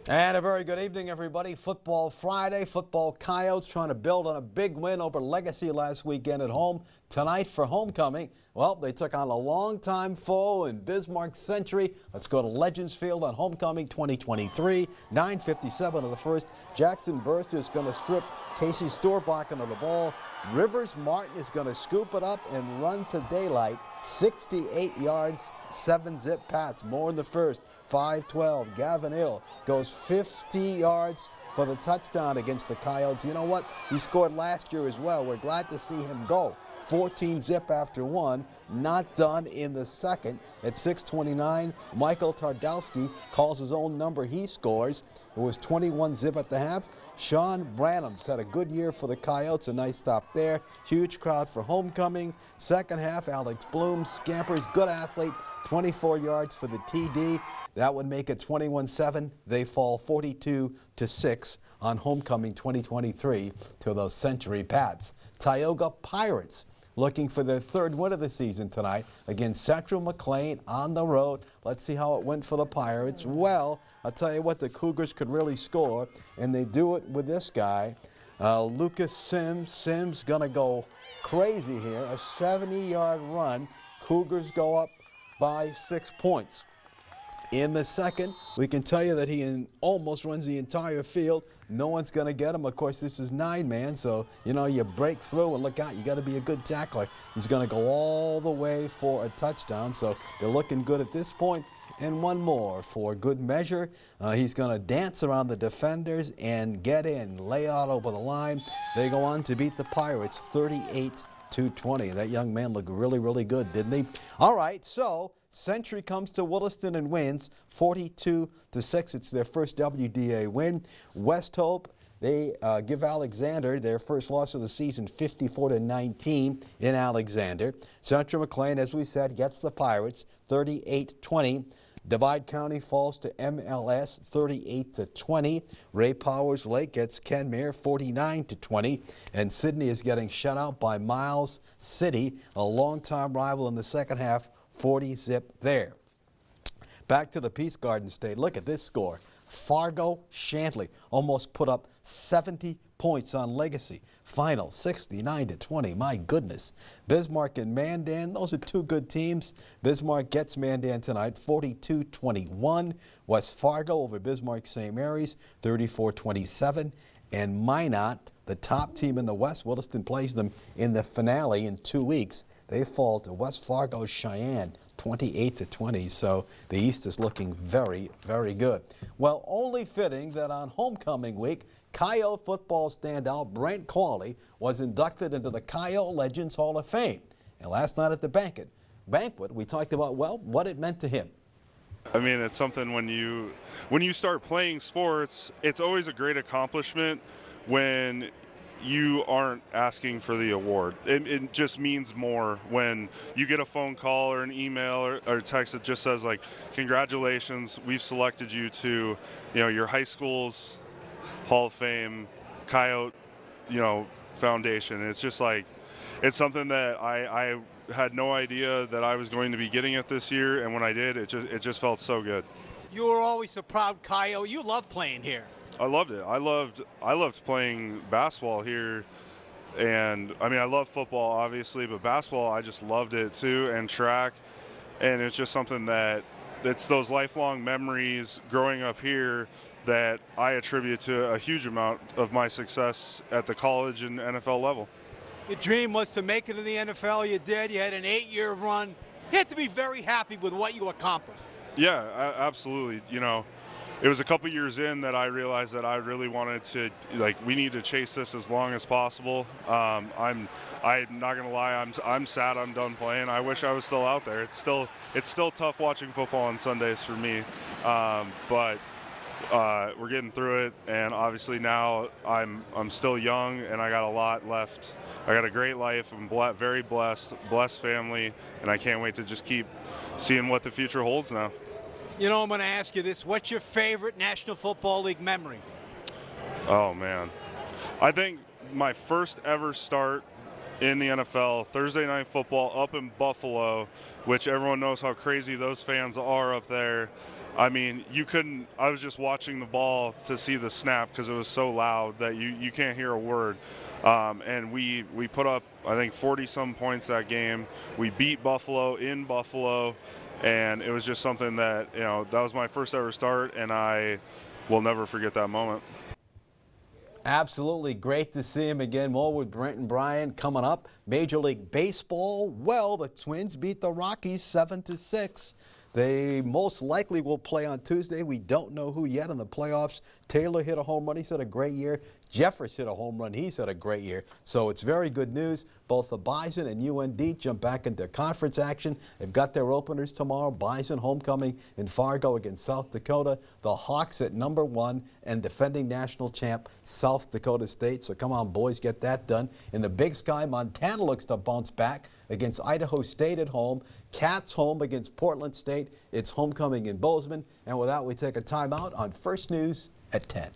And a very good evening, everybody. Football Friday. Football Coyotes trying to build on a big win over Legacy last weekend at home. Tonight for homecoming, well, they took on a longtime foe in Bismarck Century. Let's go to Legends Field on homecoming 2023. 9:57 of the first. Jackson Burst is going to strip Casey Storbach of the ball. Rivers Martin is going to scoop it up and run to daylight. 68 yards, 7-zip Pats. More in the first. 5-12. Gavin Hill goes 50 yards for the touchdown against the Coyotes. You know what? He scored last year as well. We're glad to see him go. 14-zip after one. Not done in the second. At 6:29, Michael Tardowski calls his own number. He scores. It was 21-zip at the half. Sean Branham's had a good year for the Coyotes. A nice stop there. Huge crowd for homecoming. Second half, Alex Bloom scampers. Good athlete. 24 yards for the TD. That would make it 21-7. They fall 42-6 on homecoming 2023 to those Century Pats. Tioga Pirates looking for their third win of the season tonight against Central McLean on the road. Let's see how it went for the Pirates. Well, I'll tell you what, the Cougars could really score, and they do it with this guy, Lucas Sims. Sims going to go crazy here. A 70-yard run. Cougars go up by 6 points. In the second, we can tell you that he almost runs the entire field. No one's going to get him. Of course, this is 9-man, so, you know, you break through and look out. You got to be a good tackler. He's going to go all the way for a touchdown, so they're looking good at this point. And one more for good measure. He's going to dance around the defenders and get in, lay out over the line. They go on to beat the Pirates 38-20. That young man looked really, really good, didn't he? All right, so Century comes to Williston and wins 42-6. It's their first WDA win. West Hope, they give Alexander their first loss of the season, 54-19 in Alexander. Central McLean, as we said, gets the Pirates 38-20. Divide County falls to MLS 38-20. Ray Powers Lake gets Kenmare 49-20. And Sydney is getting shut out by Miles City, a longtime rival in the second half, 40-zip there. Back to the Peace Garden State. Look at this score. Fargo Shantley almost put up 70 points on Legacy. Final 69-20. My goodness. Bismarck and Mandan, those are two good teams. Bismarck gets Mandan tonight 42-21. West Fargo over Bismarck St. Mary's 34-27. And Minot, the top team in the West, Williston plays them in the finale in 2 weeks. They fall to West Fargo Cheyenne 28-20, so the East is looking very, very good. Well, only fitting that on homecoming week, Coyote football standout Brent Cawley was inducted into the Coyote Legends Hall of Fame. And last night at the banquet, we talked about, well, what it meant to him. I mean, it's something when you start playing sports, it's always a great accomplishment when you aren't asking for the award. It just means more when you get a phone call or an email or text that just says, like, congratulations, we've selected you to, your high school's Hall of Fame, Coyote, foundation. It's just like, it's something that I had no idea that I was going to be getting it this year, and when I did, it just felt so good. You were always a proud Coyote. You loved playing here. I loved it. I loved playing basketball here, and I mean, I love football obviously, but basketball I just loved it too, and track, and it's just something that's those lifelong memories growing up here that I attribute to a huge amount of my success at the college and NFL level. Your dream was to make it in the NFL. You did. You had an 8-year run. You had to be very happy with what you accomplished. Yeah, absolutely. It was a couple years in that I realized that I really wanted to, we need to chase this as long as possible. I'm not gonna lie, I'm sad I'm done playing. I wish I was still out there. It's still tough watching football on Sundays for me, but we're getting through it. And obviously now I'm still young and I got a lot left. I got a great life. I'm very blessed family, and I can't wait to just keep seeing what the future holds now. I'm going to ask you this. What's your favorite National Football League memory? Oh, man. I think my first ever start in the NFL, Thursday Night Football up in Buffalo, which everyone knows how crazy those fans are up there. I mean, you couldn't. I was just watching the ball to see the snap because it was so loud that you can't hear a word. And we put up, I think, 40-some points that game. We beat Buffalo in Buffalo, and it was just something that, that was my first ever start, and I will never forget that moment. Absolutely great to see him again. More with Brent and Brian coming up. Major League Baseball. Well, the Twins beat the Rockies 7-6. They most likely will play on Tuesday. We don't know who yet in the playoffs. Taylor hit a home run. He's had a great year. Jeffress hit a home run. He's had a great year. So it's very good news. Both the Bison and UND jump back into conference action. They've got their openers tomorrow. Bison homecoming in Fargo against South Dakota. The Hawks at #1 and defending national champ South Dakota State. So come on, boys, get that done. In the Big Sky, Montana looks to bounce back against Idaho State at home. Cats home against Portland State. It's homecoming in Bozeman. And with that, we take a timeout on First News at 10.